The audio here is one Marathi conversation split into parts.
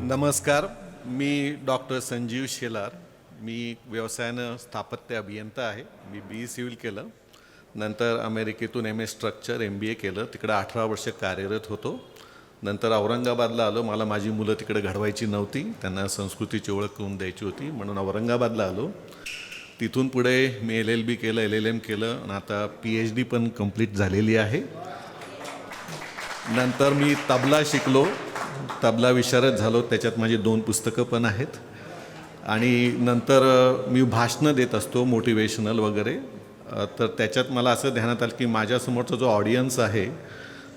नमस्कार. मी डॉक्टर संजीव शेलार. मी व्यवसायानं स्थापत्य अभियंता आहे. मी BE सिव्हिल केलं, नंतर अमेरिकेतून MA स्ट्रक्चर MBA केलं. तिकडं 18 वर्ष कार्यरत होतो. नंतर औरंगाबादला आलो. मला माझी मुलं तिकडे घडवायची नव्हती, त्यांना संस्कृतीची ओळख करून द्यायची होती, म्हणून औरंगाबादला आलो. तिथून पुढे मी LLB केलं, LLM केलं आणि आता PhD पण कंप्लीट झालेली आहे. नंतर मी तबला शिकलो, तबला विशारद झालो. त्याच्यात माझी 2 पुस्तकं पण आहेत. आणि नंतर मी भाषणं देत असतो, मोटिवेशनल वगैरे. तर त्याच्यात मला असं ध्यानात आलं की माझ्यासमोरचा जो ऑडियन्स आहे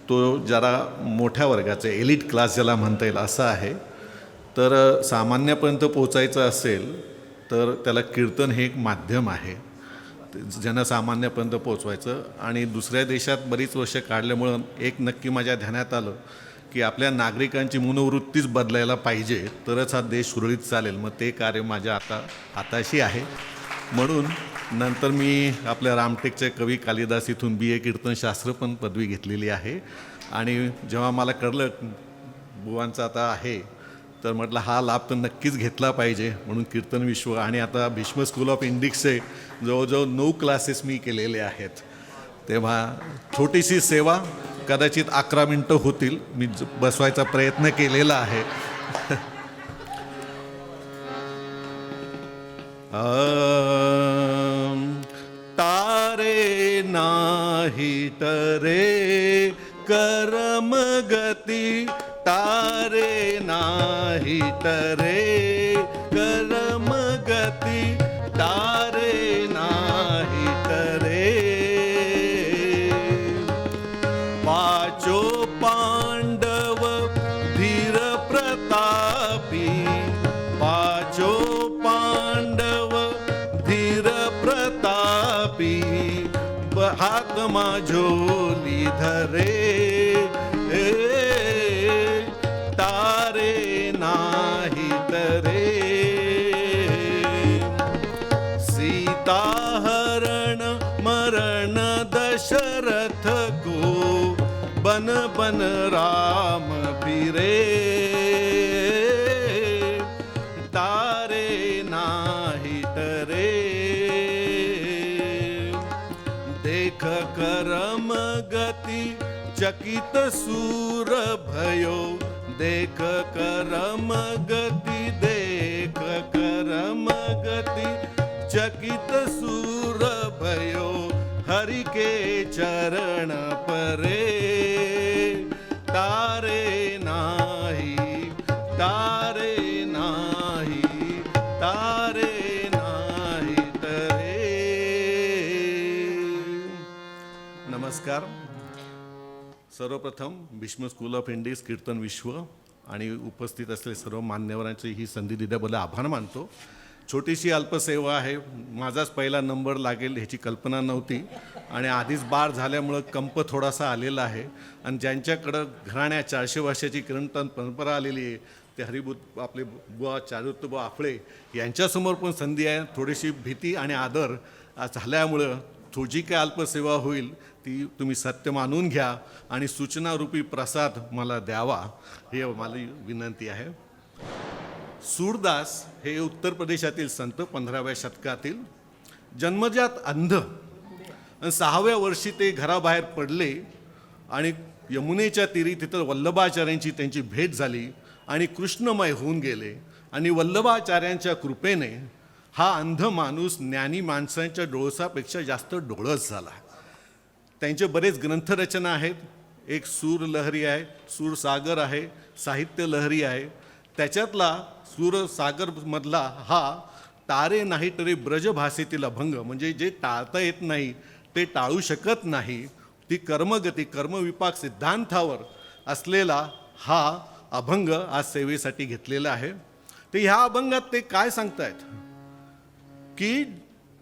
तो जरा मोठ्या वर्गाचा, एलिट क्लास ज्याला म्हणता येईल असा आहे. तर सामान्यापर्यंत पोचायचं असेल तर त्याला कीर्तन हे एक माध्यम आहे जनसामान्यापर्यंत पोचवायचं. आणि दुसऱ्या देशात बरीच वर्ष काढल्यामुळं एक नक्की माझ्या ध्यानात आलं की आपल्या नागरिकांची मनोवृत्तीच बदलायला पाहिजे, तरच हा देश सुरळीत चालेल. मग ते कार्य माझ्या हाताशी आहे. म्हणून नंतर मी आपल्या रामटेकचे कवी कालिदास इथून BA कीर्तनशास्त्र पण पदवी घेतलेली आहे. आणि जेव्हा मला कळलं बुवांचा आता आहे, तर म्हटलं हा लाभ तर नक्कीच घेतला पाहिजे. म्हणून कीर्तन विश्व आणि आता भीष्म स्कूल ऑफ इंडिक्सचे जवळजवळ 9 क्लासेस मी केलेले आहेत. तेव्हा छोटीशी सेवा, कदाचित 11 मिनटं होतील, मी बसवायचा प्रयत्न केलेला आहे. तारे नाही तरे करम गती, तारे नाही तरे करम गती, तारे नाही तरे. पाचो पांडव धीर प्रतापी, पाचो पांडव धीर प्रतापी, हातमा झोली धरे, तारे नाही तरे. सीता हरण मरण दशरथ को, बन बन राम फिरे, तारे नाही तरे. देख करम गती चकित सूर भयो, देख करम गती, देख करम गती चकित सूर भयो, हरि के चरण परे, तारे नाही, तारे नाही, तारे नाही तरे. नमस्कार. सर्वप्रथम भीष्म स्कूल ऑफ इंडिक्स कीर्तन विश्व आणि उपस्थित असलेले सर्व मान्यवरांची ही संधी दिल्याबद्दल आभार मानतो. छोटीशी अल्पसेवा आहे. माझाच पहिला नंबर लागेल ह्याची कल्पना नव्हती आणि आधीच बार झाल्यामुळं कंप थोडासा आलेला आहे. आणि ज्यांच्याकडं घराण्या 400 वर्षाची कीर्तन परंपरा आलेली आहे ते हरिभूत आपले बुवा चारुत्तुबा आफळे यांच्यासमोर पण संधी आहे. थोडीशी भीती आणि आदर झाल्यामुळं जी काय अल्पसेवा होईल ती तुम्ही सत्य मानून घ्या आणि सूचनारूपी प्रसाद मला द्यावा, हे मला विनंती आहे. सूरदास हे उत्तर प्रदेशातील संत, 15व्या शतकातील, जन्मजात अंध. 6व्या वर्षी ते घराबाहेर पडले आणि यमुनेच्या तीरी तिथं वल्लभाचार्यांची त्यांची भेट झाली आणि कृष्णमय होऊन गेले. आणि वल्लभाचार्यांच्या कृपेने हा अंध माणूस ज्ञानी माणसांच्या डोळसापेक्षा जास्त डोळस झाला. त्यांचे बरेच ग्रंथरचना आहेत. एक सूर लहरी आहे, सूरसागर आहे, साहित्य लहरी आहे. त्याच्यातला सूरसागरमधला हा तारे नाही तरी ब्रजभाषेतील अभंग, म्हणजे जे टाळता येत नाही ते टाळू शकत नाही, ती कर्मगती कर्मविपाक सिद्धांतावर असलेला हा अभंग आज सेवेसाठी घेतलेला आहे. तर ह्या अभंगात ते काय सांगतायत की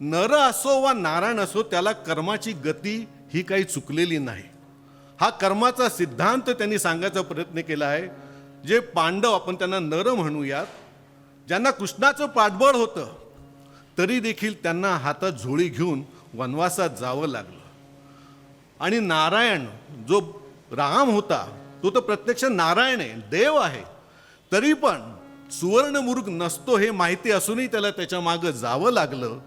नर असो वा नारायण असो, त्याला कर्माची गती ही काही चुकलेली नाही. हा कर्माचा सिद्धांत त्यांनी सांगायचा प्रयत्न केला आहे. जे पांडव, आपण त्यांना नर म्हणूयात, ज्यांना कृष्णाचं पाठबळ होतं तरी देखील त्यांना हातात झोळी घेऊन वनवासात जावं लागलं. आणि नारायण जो राम होता तो तर प्रत्यक्ष नारायण आहे, देव आहे, तरी पण सुवर्णमृग नसतो हे माहिती असूनही त्याला त्याच्या मागं जावं लागलं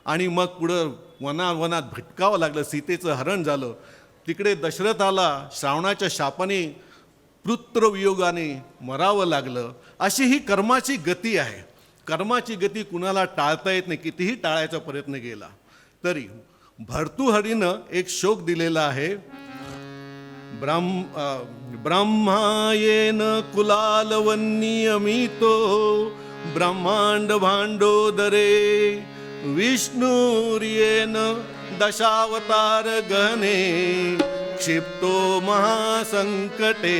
आणि मग पुढं वनात भटकावं लागलं. सीतेचं हरण झालं. तिकडे दशरथाला श्रावणाच्या शापाने पुत्रवियोगाने मरावं लागलं. अशी ही कर्माची गती आहे. कर्माची गती कुणाला टाळता येत नाही, कितीही टाळायचा प्रयत्न केला तरी. भर्तृहरीनं एक श्लोक दिलेला आहे. ब्रह्मायेन कुलालवन्नियमितो ब्रह्मांड भांडोदरे विष्णुर्येन दशावतार गहने क्षिप्तो महासंकटे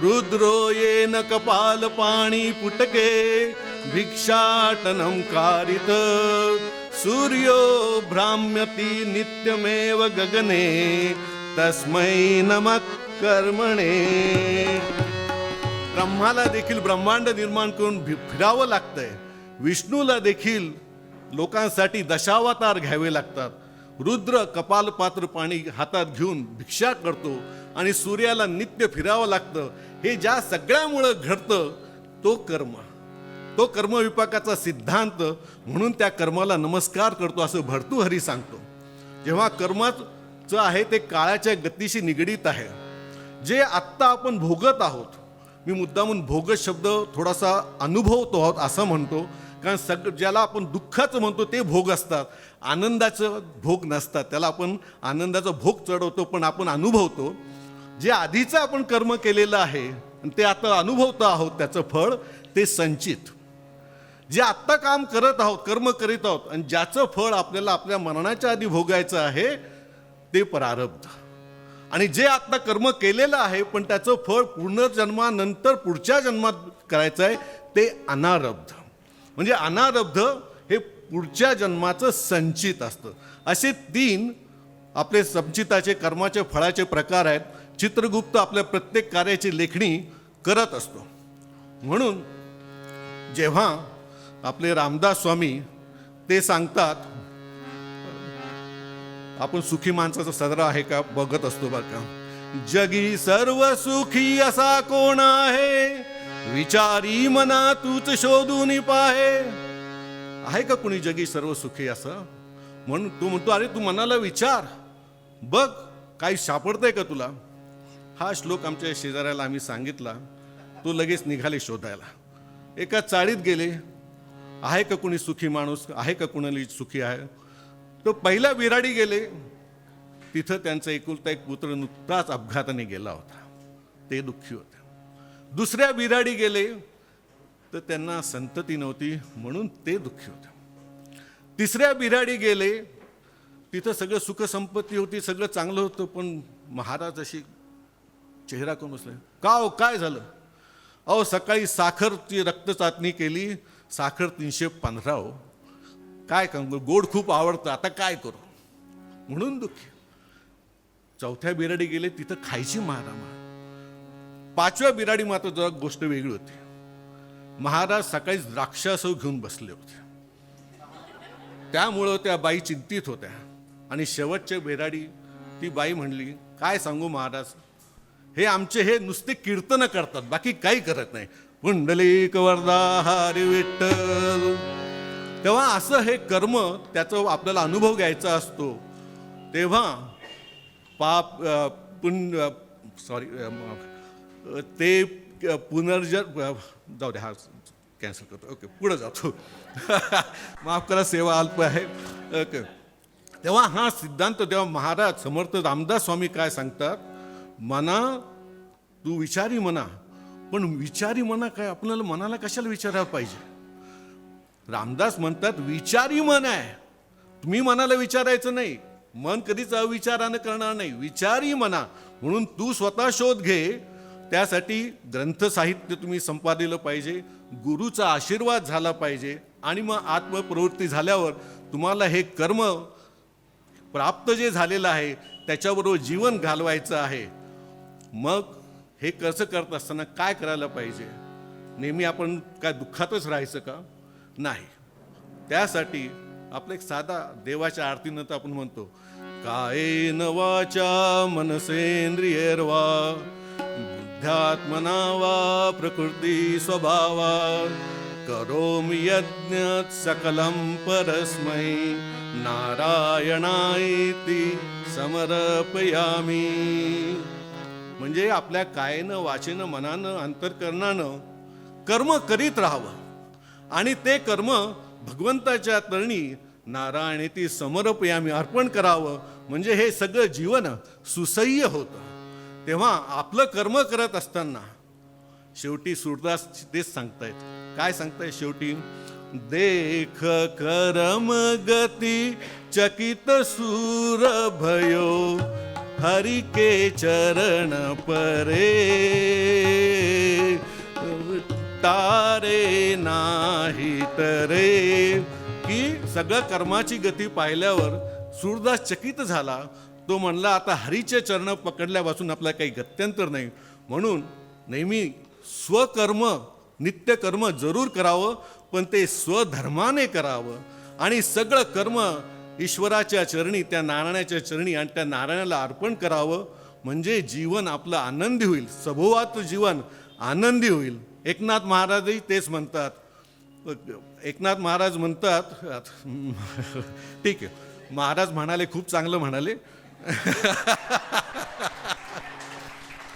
रुद्रो येन कपालपाणी पुटके भिक्षाटनं कारित सूर्यो भ्राम्यति नित्यमेव गगने तस्मै नमः कर्मणे. ब्रह्माला देखील ब्रह्मांड निर्माण करून फिरावं लागतंय. विष्णूला देखील लोकांसाठी दशावतार घ्यावे लागतात. रुद्र कपालपात्र पाणी हातात घेऊन भिक्षा करतो आणि सूर्याला नित्य फिरावं लागतं. हे ज्या सगळ्यामुळं घडतं तो कर्म, तो कर्मविपाकाचा सिद्धांत, म्हणून त्या कर्माला नमस्कार करतो असं भर्तृहरी सांगतो. जेव्हा कर्माचं आहे ते काळाच्या गतीशी निगडीत आहे. जे आत्ता आपण भोगत आहोत, मी मुद्दामून भोगत शब्द थोडासा अनुभवतो आहोत असं म्हणतो, कारण ज्याला आपण दुःखाचं म्हणतो ते भोग असतात, आनंदाचं भोग नसतात. त्याला आपण आनंदाचा भोग चढवतो पण आपण अनुभवतो. जे आधीचं आपण कर्म केलेलं आहे आणि ते आता अनुभवतो आहोत त्याचं फळ ते संचित. जे आत्ता काम करत आहोत, कर्म करीत आहोत आणि ज्याचं फळ आपल्याला आपल्या मरणाच्या आधी भोगायचं आहे ते प्रारब्ध. आणि जे आत्ता कर्म केलेलं आहे पण त्याचं फळ पुनर्जन्मानंतर पुढच्या जन्मात करायचं आहे ते अनारब्ध. म्हणजे अनारब्ध हे पुढच्या जन्माचं संचित असतं. असे 3 आपले संचिताचे कर्माचे फळाचे प्रकार आहेत. चित्रगुप्त आपल्या प्रत्येक कार्याची लेखणी करत असतो. म्हणून जेव्हा आपले रामदास स्वामी ते सांगतात, आपण सुखी माणसाचा सदरा आहे का बघत असतो बरं का. जगी सर्व सुखी असा कोण आहे, विचारी मना तूच शोधून पाहे. आहे का कुणी जगी सर्व सुखी असं? म्हणून तू म्हणतो अरे तू मनाला विचार बघ काही सापडतंय का तुला. हा श्लोक आमच्या शेजाऱ्याला आम्ही सांगितला, तो लगेच निघाले शोधायला. एका चाळीत गेले, आहे का कुणी सुखी माणूस, आहे का कुणाला सुखी आहे. तो पहिल्या विराडी गेले, तिथं त्यांचा एकुलता एक पुत्र नुकताच अपघाताने गेला होता, ते दुःखी होते. दुसऱ्या विराडी गेले तर त्यांना संतती नव्हती म्हणून ते दुःखी होते. तिसऱ्या विराडी गेले, तिथं सगळं सुखसंपत्ती होती, सगळं चांगलं होतं, पण महाराज अशी चेहरा करून बसले. का हो काय झालं? अहो सकाळी साखरची रक्त चाचणी केली, साखर 315 हो. काय करू, गोड खूप आवडतं, आता काय करू म्हणून दुःखी. चौथ्या बिराडी गेले, तिथं खायची मारामार. 5व्या बिराडी मात्र जरा गोष्ट वेगळी होती. महाराज सकाळी द्राक्षासव घेऊन बसले होते, त्यामुळं त्या बाई चिंतित होत्या. आणि शेवटच्या बिराडी ती बाई म्हणली, काय सांगू महाराज, हे आमचे हे नुसते कीर्तन करतात, बाकी काही करत नाही. पुंडलिक वरदा हरी विठ्ठल. तेव्हा असं हे कर्म त्याचा आपल्याला अनुभव घ्यायचा असतो. तेव्हा पाप ते जाऊ दे, हा कॅन्सल करतो. ओके पुढे जातो. माफ करा, सेवा अल्प आहे. ओके. तेव्हा हा सिद्धांत, तेव्हा महाराज समर्थ रामदास स्वामी काय सांगतात, मना तू विचारी म्हणा, पण विचारी म्हणा काय, आपल्याला मनाला कशाला विचारायला पाहिजे. रामदास म्हणतात विचारी मन आहे, तुम्ही मनाला विचारायचं नाही. मन कधीच अविचारानं करणार नाही, विचारी म्हणा. म्हणून तू स्वतः शोध घे. त्यासाठी ग्रंथ साहित्य तुम्ही संपादिलं पाहिजे, गुरुचा आशीर्वाद झाला पाहिजे, आणि मग आत्मप्रवृत्ती झाल्यावर तुम्हाला हे कर्म प्राप्त जे झालेलं आहे त्याच्याबरोबर जीवन घालवायचं आहे. मग हे कसं करत असताना काय करायला पाहिजे? नेहमी आपण काय दुःखातच राहायचं का? नाही. त्यासाठी आपलं एक साधा देवाच्या आरतीनं तर आपण म्हणतो, कायेन वाचा मनसेंद्रियर्वा अध्यात्मना वा प्रकृती स्वभावा करोमि यज्ञ सकलं परस्मै नारायणायेति समर्पयामि. म्हणजे आपल्या कायेनं वाचेनं मनानं अंतःकरणानं कर्म करीत राहावं आणि ते कर्म भगवंताच्या चरणी नारायणेति समर्पयामि अर्पण करावं. म्हणजे हे सगळं जीवन सुसह्य होतं. तेव्हा आपलं कर्म करत असताना शेवटी सूरदास तेच सांगतायत. काय सांगताय शेवटी? देख करम गती चकित सूर भयो हरि के चरण परे तारे नाही तरे. की सगळं कर्माची गती पाहिल्यावर सूरदास चकित झाला. तो म्हणला आता हरीचे चरण पकडल्यापासून आपल्याला काही गत्यंतर नाही. म्हणून नेहमी स्वकर्म नित्यकर्म जरूर करावं, पण ते स्वधर्माने करावं आणि सगळं कर्म ईश्वराच्या चरणी त्या नारायणाच्या चरणी आणि त्या नारायणाला अर्पण करावं. म्हणजे जीवन आपलं आनंदी होईल, सभोवात जीवन आनंदी होईल. एकनाथ महाराजही तेच म्हणतात. एकनाथ महाराज म्हणतात ठीक आहे, महाराज म्हणाले खूप चांगलं म्हणाले.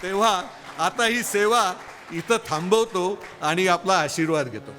तेव्हा आता ही सेवा इथं थांबवतो आणि आपला आशीर्वाद घेतो.